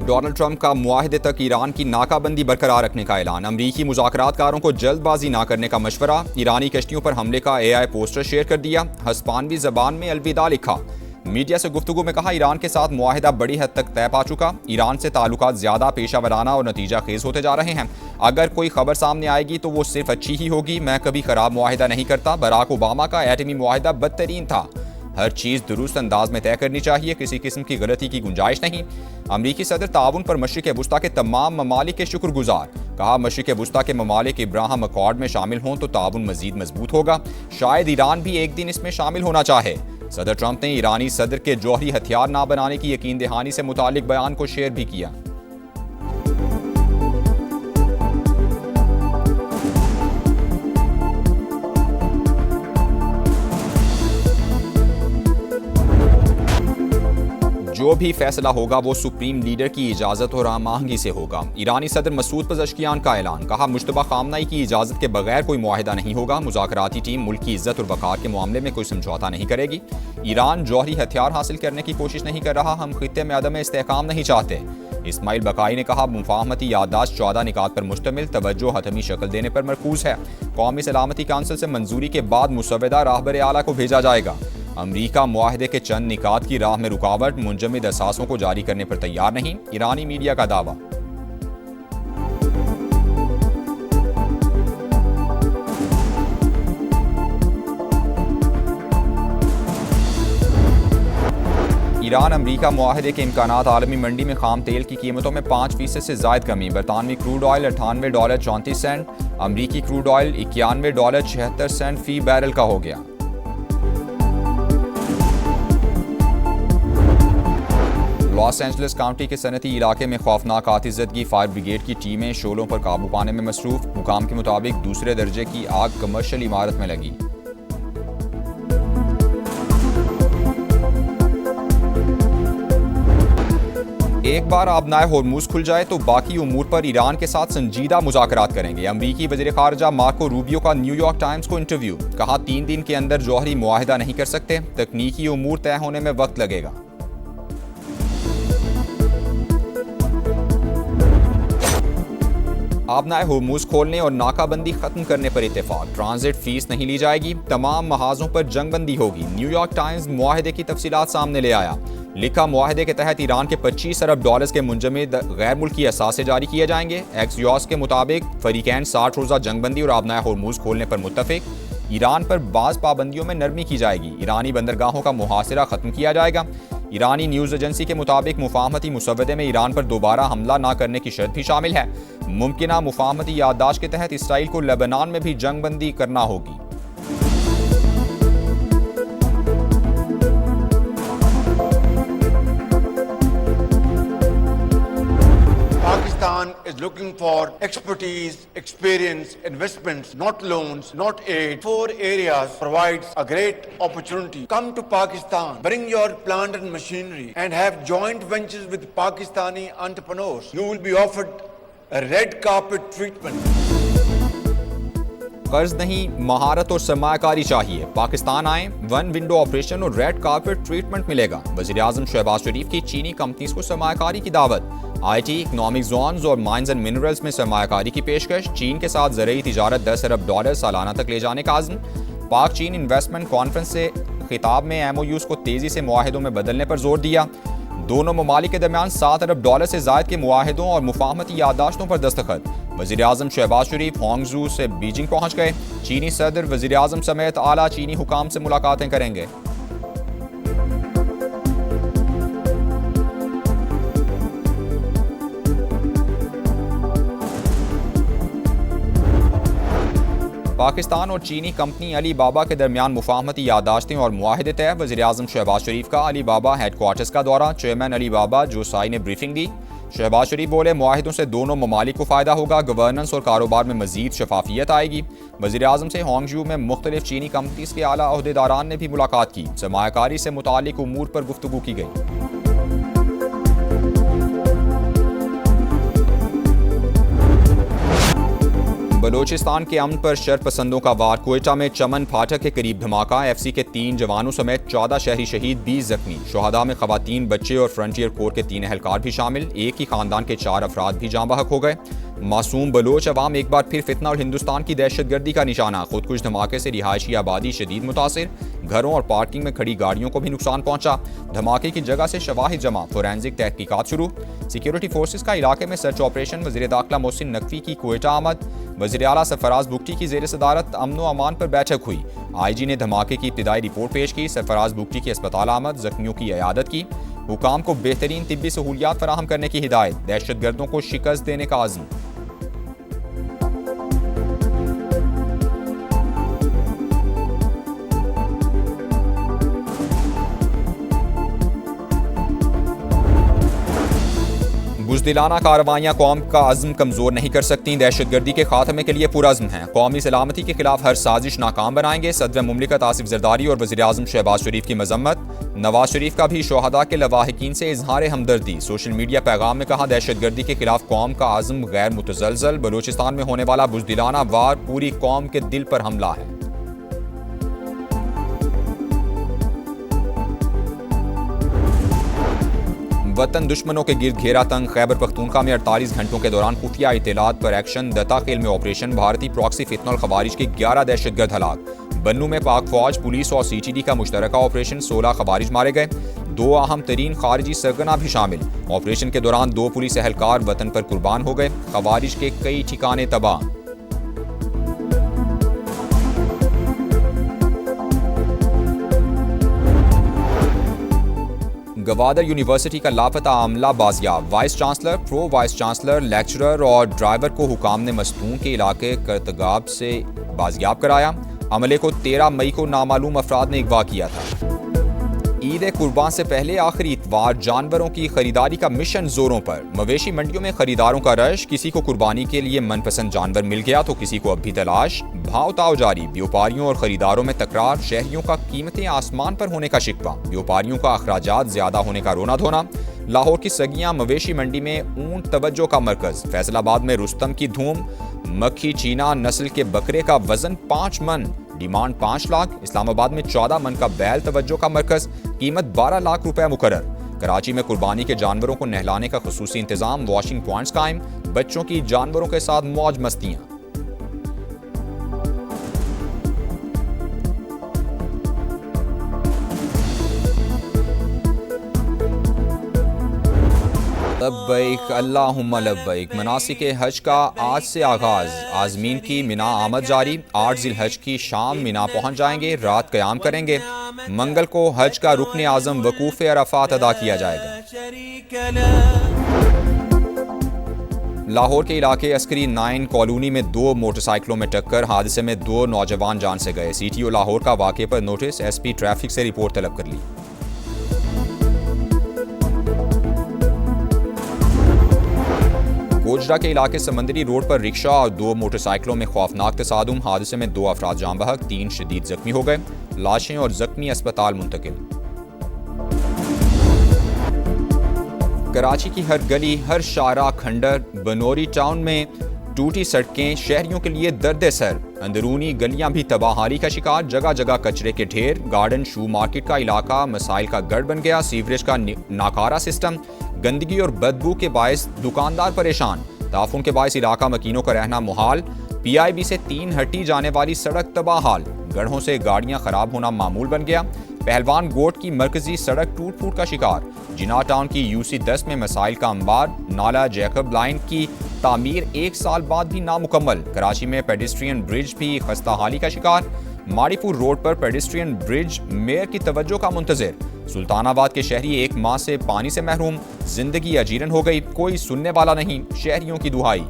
Donald Trump का मुआहदे तक Iran की नाकाबंदी बरकरार रखने का ऐलान। अमरीकी मुज़ाकरातकारों को जल्दबाजी ना करने का मशवरा। ईरानी कश्तियों पर हमले का AI पोस्टर शेयर कर दिया। हस्पानवी ज़बान में अलविदा लिखा। मीडिया से गुफ्तगू में कहा, ईरान के साथ मुआहदा बड़ी हद तक तय पा चुका। ईरान से ताल्लुकात ज़्यादा पेशा वराना और नतीजा खेज होते जा रहे हैं। अगर कोई खबर सामने आएगी तो वो सिर्फ अच्छी ही होगी। मैं कभी खराब मुआहदा नहीं करता। बराक ओबामा का एटमी मुआहदा बदतरीन था। हर चीज़ दुरुस्त अंदाज में तय करनी चाहिए, किसी किस्म की गलती की गुंजाइश नहीं। अमरीकी सदर ताउन पर मशरिक वुस्ता के तमाम ममालिक के शुक्रगुजार। कहा, मशरिक वुस्ता के ममालिक इब्राहिम अकॉर्ड में शामिल हों तो ताउन मजीद मजबूत होगा। शायद ईरान भी एक दिन इसमें शामिल होना चाहे। सदर ट्रंप ने ईरानी सदर के जौहरी हथियार ना बनाने की यकीन दहानी से मुतालिक बयान को शेयर भी किया। जो भी फैसला होगा वो सुप्रीम लीडर की इजाज़त और आमांगी से होगा। ईरानी सदर मसूद पज़ेश्कियान का ऐलान। कहा, मुश्तबा खामनाई की इजाज़त के बगैर कोई मुआहिदा नहीं होगा। मुज़ाकराती टीम मुल्क की इज्जत और वक़ार के मामले में कोई समझौता नहीं करेगी। ईरान जौहरी हथियार हासिल करने की कोशिश नहीं कर रहा। हम खित्ते में अदम इस्तेहकाम नहीं चाहते। इस्माइल बकाई ने कहा, मुफाहमती याददाश्त 14 निकात पर मुश्तमिल, तवज्जो हतमी शक्ल देने पर मरकूज है। कौमी सलामती काउंसिल से मंजूरी के बाद मुसव्वदा राहबर आला को भेजा जाएगा। अमरीका मुआहदे के चंद निकात की राह में रुकावट, मुंजमद असासों को जारी करने पर तैयार नहीं। ईरानी मीडिया का दावा। ईरान अमरीका मुआहदे के इम्कानात। आलमी मंडी में खाम तेल की कीमतों में 5% से ज़ायद कमी। बरतानवी क्रूड ऑयल $98.34, अमरीकी क्रूड ऑयल $91.76 फी बैरल का हो गया। लॉस एंजलिस काउंटी के सनती इलाके में खौफनाक आतिशज़दगी। फायर ब्रिगेड की टीमें शोलों पर काबू पाने में मसरूफ। हुकाम के मुताबिक दूसरे दर्जे की आग कमर्शियल इमारत में लगी। एक बार आबनाए होर्मुज खुल जाए तो बाकी उमूर पर ईरान के साथ संजीदा मुज़ाकरात करेंगे। अमरीकी वज़ीर ख़ारजा मार्को रूबियो का न्यूयॉर्क टाइम्स को इंटरव्यू। कहा, 3 दिन के अंदर जौहरी मुआहिदा नहीं कर सकते। तकनीकी उमूर तय होने में वक्त लगेगा। आबनाए होर्मुज खोलने और नाकाबंदी खत्म करने पर इत्तेफाक। ट्रांजिट फीस नहीं ली जाएगी। तमाम महाजों पर जंगबंदी होगी। न्यूयॉर्क टाइम्स मुआहदे की तफसीलात सामने ले आया। लिखा, मुआहदे के तहत ईरान के $25 अरब के मुंजमद गैर मुल्की असासे जारी किए जाएंगे। एक्सियोस के मुताबिक फरीकैन 60 रोज़ा जंगबंदी और आबनाए होर्मुज खोलने पर मुत्तफिक। ईरान पर बाज़ पाबंदियों में नरमी की जाएगी। ईरानी बंदरगाहों का मुहासिरा खत्म किया जाएगा। ईरानी न्यूज़ एजेंसी के मुताबिक मुफाहमती मुसव्वदे में ईरान पर दोबारा हमला ना करने की शर्त भी शामिल है। मुमकिना मुफाहमती याददाश्त के तहत इसराइल को लेबनान में भी जंगबंदी करना होगी। Pakistan is looking for expertise, experience, investments, not loans, not aid. 4 areas provides a great opportunity. Come to Pakistan, bring your plant and machinery and have joint ventures with Pakistani entrepreneurs. You will be offered a red carpet treatment. कर्ज नहीं, महारत और सरमायाकारी चाहिए। पाकिस्तान आए, 1 window operation और red carpet treatment मिलेगा। वज़ीर आज़म शहबाज शरीफ की चीनी कंपनीज को सरमायाकारी की दावत। IT, इकनॉमिक जोन्स और माइंस एंड मिनरल्स में सरमायाकारी की पेशकश। चीन के साथ ज़रूरी तिजारत $10 अरब सालाना तक ले जाने का आज़म। पाक चीन इन्वेस्टमेंट कॉन्फ्रेंस से खिताब में MOUs को तेज़ी से मुआहिदों में बदलने पर जोर दिया। दोनों ममालिक के दरमियान $7 अरब से ज़ायद के मुआहिदों और मुफाहमती याददाश्तों पर दस्तखत। वज़ीर आज़म शहबाज शरीफ हांगझू से बीजिंग पहुँच गए। चीनी सदर वज़ीर आज़म समेत आला चीनी हुकाम से मुलाकातें करेंगे। पाकिस्तान और चीनी कंपनी अली बाबा के दरमियान मुफाहमती याददाश्तें और मुआहिदे तय। वज़ीर आज़म शहबाज शरीफ का अली बाबा हेडक्वार्टर्स का दौरा। चेयरमैन अली बाबा जोसाई ने ब्रीफिंग दी। शहबाज शरीफ बोले, मुआहिदों से दोनों ममालिक को फ़ायदा होगा। गवर्नेंस और कारोबार में मज़ीद शफाफियत आएगी। वज़ीर आज़म से हांगझू में मुख्तलिफ चीनी कंपनीज के आला अहदेदारान ने भी मुलाकात की। सरमायाकारी से मुतालिक उमूर पर गुफ्तगू की गई। बलोचिस्तान के अमन पर शरपसंदों का वार। कोयटा में चमन फाटक के करीब धमाका। FC के 3 जवानों समेत 14 शहरी शहीद, 20 जख्मी। शुहदा में खवातीन, बच्चे और फ्रंटियर कोर के 3 एहलकार भी शामिल। एक ही खानदान के 4 अफराद भी जाँ बहक हो गए। मासूम बलोच अवाम एक बार फिर फितना और हिंदुस्तान की दहशतगर्दी का निशाना। खुदकुश धमाके से रिहायशी आबादी शदीद मुतासिर। घरों और पार्किंग में खड़ी गाड़ियों को भी नुकसान पहुंचा। धमाके की जगह से शवाहिद जमा, फोरेंसिक तहकीकात शुरू। सिक्योरिटी फोर्सेस का इलाके में सर्च ऑपरेशन। वज़ीर दाखिला मोहसिन नकवी की कोयटा आमद। वज़ीर आला सरफराज बुगटी की ज़ेर सदारत अमन व अमान पर बैठक हुई। IG ने धमाके की इब्तिदाई रिपोर्ट पेश की। सरफराज बुगटी की अस्पताल आमद, जख्मियों की इयादत की। हुकाम को बेहतरीन तिब्बी सहूलियात फराहम करने की हिदायत। दहशतगर्दों को शिकस्त देने का आज़म। बुज़दिलाना कार्रवाइयाँ कौम का अज़्म कमज़ोर नहीं कर सकती। दहशतगर्दी के खात्मे के लिए पुरज़्म हैं। कौमी सलामती के खिलाफ हर साजिश नाकाम बनाएंगे। सदर मुमलिकत आसिफ जरदारी और वज़ीर आज़म शहबाज शरीफ की मजम्मत। नवाज शरीफ का भी शुहदा के लवाहिकीन से इजहार हमदर्दी। सोशल मीडिया पैगाम में कहा, दहशतगर्दी के खिलाफ कौम का अज़्म गैर मुतज़लज़ल। बलूचिस्तान में होने वाला बुज़दिलाना वार पूरी कौम के दिल पर हमला है। वतन दुश्मनों के गिर्द घेरा तंग। खैबर पख्तूनख्वा में 48 घंटों के दौरान खुफिया इत्तलात पर एक्शन। दता खेल में ऑपरेशन। भारतीय प्रॉक्सी फितनल खवारिज के 11 दहशतगर्द हलाक। बन्नू में पाक फौज, पुलिस और CTD का मुश्तरका ऑपरेशन। 16 खवारिज मारे गए। 2 अहम तरीन खारजी सरगना भी शामिल। ऑपरेशन के दौरान 2 पुलिस एहलकार वतन पर कुर्बान हो गए। खवारिज के कई ठिकाने तबाह। गवादर यूनिवर्सिटी का लापता अमला बाजियाब। Vice chancellor, pro vice chancellor, lecturer और ड्राइवर को हुकाम ने मस्तून के इलाके करतगाब से बाजियाब कराया। अमले को 13 मई को नामालूम अफराद ने अगवा किया था। ईद कुर्बान से पहले आखिरी इतवार जानवरों की खरीदारी का मिशन जोरों पर। मवेशी मंडियों में खरीदारों का रश। किसी को कुर्बानी के लिए मनपसंद जानवर मिल गया तो किसी को अब भी तलाश। भाव ताव जारी। व्यापारियों और खरीदारों में तकरार। शहरियों का कीमतें आसमान पर होने का शिकवा। व्यापारियों का अखराजात ज्यादा होने का रोना धोना। लाहौर की सगियां मवेशी मंडी में ऊंट तवज्जो का मरकज। फैसलाबाद में रुस्तम की धूम। मक्खी चीना नस्ल के बकरे का वजन 5 मन, डिमांड 5 लाख। इस्लामाबाद में 14 मन का बैल तवज्जो का मरकज, कीमत 12 लाख रुपए मुकर्रर। कराची में कुर्बानी के जानवरों को नहलाने का खुसूसी इंतजाम। वॉशिंग पॉइंट्स कायम। बच्चों की जानवरों के साथ मौज मस्तियां। लब्बैक अल्लाहुम्मा लब्बैक। मनासिक हज का आज से आगाज। आज़मीन की मिना आमद जारी। 8 ज़िलहज की शाम मिना पहुंच जाएंगे। रात क़याम करेंगे। मंगल को हज का रुकन आज़म वकूफ़ अरफ़ात अदा किया जाएगा। लाहौर के इलाके अस्करी 9 कॉलोनी में 2 मोटरसाइकिलों में टक्कर। हादसे में 2 नौजवान जान से गए। CTO लाहौर का वाक़े पर नोटिस। SP ट्रैफिक से रिपोर्ट तलब कर ली। गोजरा के इलाके समंदरी रोड पर रिक्शा और 2 मोटरसाइकिलों में खौफनाक तसादुम। हादसे में 2 अफराद जाँ बहक, 3 शदीद जख्मी हो गए। लाशें और जख्मी अस्पताल मुंतकिल। कराची की हर गली, हर शारा खंडर। बनोरी टाउन में टूटी सड़कें शहरियों के लिए दर्द सर। अंदरूनी गलियां भी तबाहाली का शिकार। जगह जगह कचरे के ढेर। गार्डन शू मार्केट का इलाका मसाइल का गढ़ बन गया। सीवरेज का नाकारा सिस्टम। गंदगी और बदबू के बायस दुकानदार परेशान। ताफून के बायस इलाका मकीनों का रहना मुहाल। PIB से 3 हट्टी जाने वाली सड़क तबाहाल। गढ़ों से गाड़ियां खराब होना मामूल बन गया। पहलवान गोट की मरकजी सड़क टूट फूट का शिकार। जिना टाउन की UC 10 में मसाइल का अंबार। नाला जैकब लाइन की तामीर 1 साल बाद भी नामुकम्मल। कराची में पेडिस्ट्रियन ब्रिज भी खस्ताहाली का शिकार। माड़ीपुर रोड पर पेडिस्ट्रियन ब्रिज मेयर की तवज्जो का मुंतजिर। सुल्तानाबाद के शहरी 1 माह से पानी से महरूम। जिंदगी अजीरन हो गई, कोई सुनने वाला नहीं। शहरियों की दुहाई।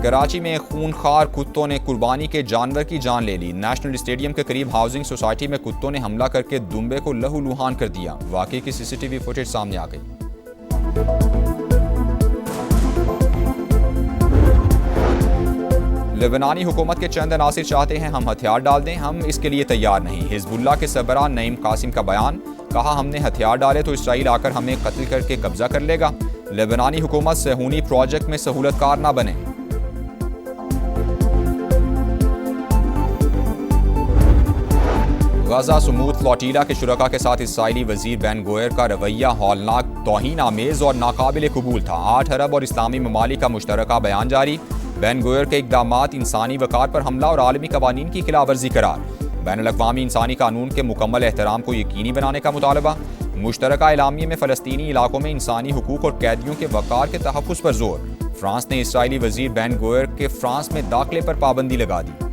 कराची में खूनखार कुत्तों ने कुर्बानी के जानवर की जान ले ली। नेशनल स्टेडियम के करीब हाउसिंग सोसाइटी में कुत्तों ने हमला करके दुम्बे को लहूलुहान कर दिया। वाकई की CCTV फुटेज सामने आ गई। लेबनानी हुकूमत के चंद अनासिर चाहते हैं हम हथियार डाल दें, हम इसके लिए तैयार नहीं। हिजबुल्लाह के सरबराह नईम कासिम का बयान। कहा हमने हथियार डाले तो इसराइल आकर हमें कत्ल करके कब्जा कर लेगा। लेबनानी हुकूमत सहूनी प्रोजेक्ट में सहूलतकार ना बने। गजा सुमूद फ्लोटीला के शुरका के साथ इसराइली वजीर बेन गोयर का रवैया हौलनाक, तौहीन आमेज और नाकाबिल कबूल था। 8 अरब और इस्लामी ममालिक का मुश्तरका बयान जारी। बेन गोयर के इक़दामात इंसानी वक़ार पर हमला और आलमी कवानीन की खिलाफवर्जी करार। बैनुल-अक़वामी इंसानी कानून के मुकम्मल एहतराम को यकीनी बनाने का मुतालबा। मुश्तरका एलामिये में फ़लस्तीनी इलाकों में इंसानी हुकूक और कैदियों के वक़ार के तहफ़्फ़ुज़ पर जोर। फ्रांस ने इसराइली वजीर बेन गोयर के फ्रांस में दाखिले पर पाबंदी लगा दी।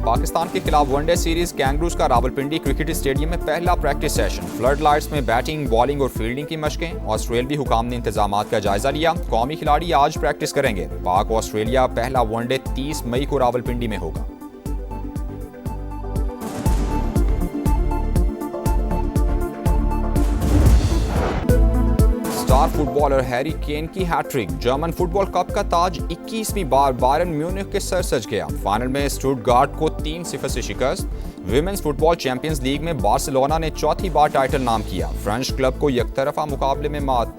पाकिस्तान के खिलाफ वनडे सीरीज कैंगरूज का रावलपिंडी क्रिकेट स्टेडियम में पहला प्रैक्टिस सेशन। फ्लड लाइट्स में बैटिंग, बॉलिंग और फील्डिंग की मशकें। ऑस्ट्रेलियाई हुकाम ने इंतजामात का जायजा लिया। कौमी खिलाड़ी आज प्रैक्टिस करेंगे। पाक ऑस्ट्रेलिया पहला वनडे 30 मई को रावलपिंडी में होगा। स्टार फुटबॉलर हैरी केन की हैट्रिक। जर्मन फुटबॉल कप का ताज 21वीं बार बायरन म्यूनिख के सर सज गया। फाइनल में स्टुटगार्ट को 3-0 से शिकस्त। विमेंस फुटबॉल चैंपियंस लीग में बार्सिलोना ने चौथी बार टाइटल नाम किया। फ्रेंच क्लब को यकतरफा मुकाबले में मात।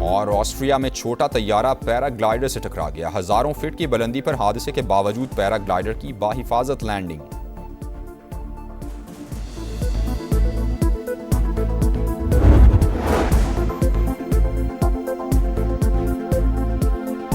और ऑस्ट्रिया में छोटा तैयारा पैराग्लाइडर से टकरा गया। हजारों फीट की बुलंदी पर हादसे के बावजूद पैराग्लाइडर की बाहिफाजत लैंडिंग।